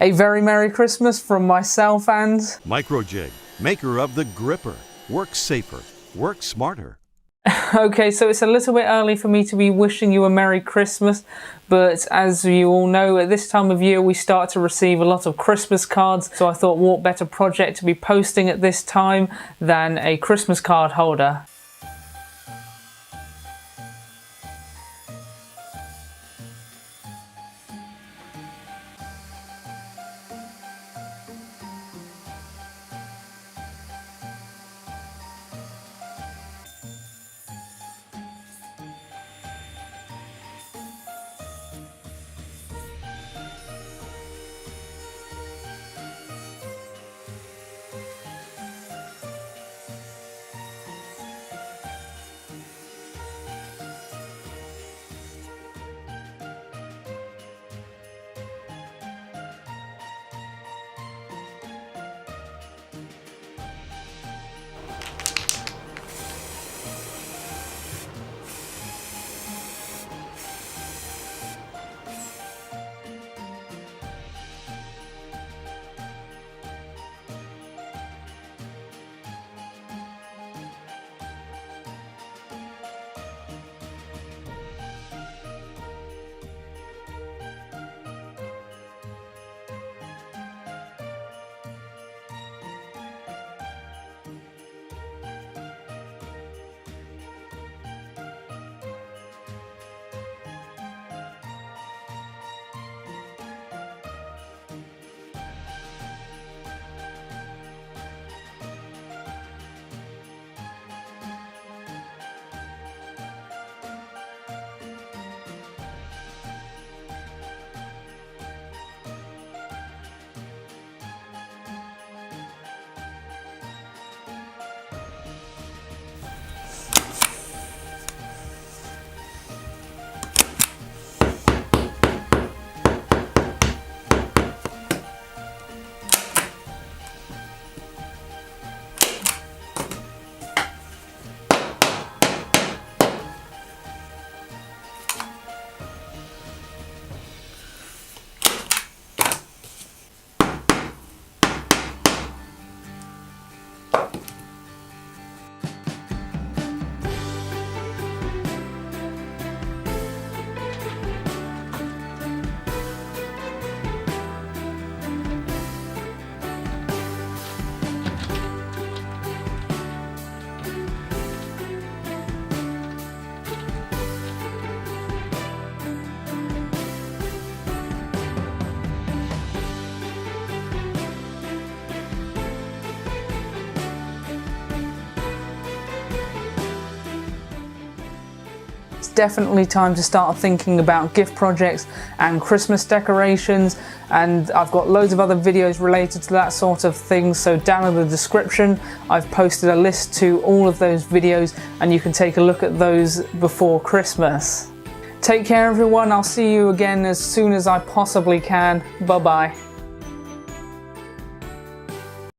A very Merry Christmas from myself and Microjig, maker of the gripper. Work safer, work smarter. Okay, so it's a little bit early for me to be wishing you a Merry Christmas, but as you all know, at this time of year we start to receive a lot of Christmas cards, so I thought what better project to be posting at this time than a Christmas card holder. It's definitely time to start thinking about gift projects and Christmas decorations, and I've got loads of other videos related to that sort of thing, so down in the description I've posted a list to all of those videos and you can take a look at those before Christmas. Take care everyone, I'll see you again as soon as I possibly can. Bye bye.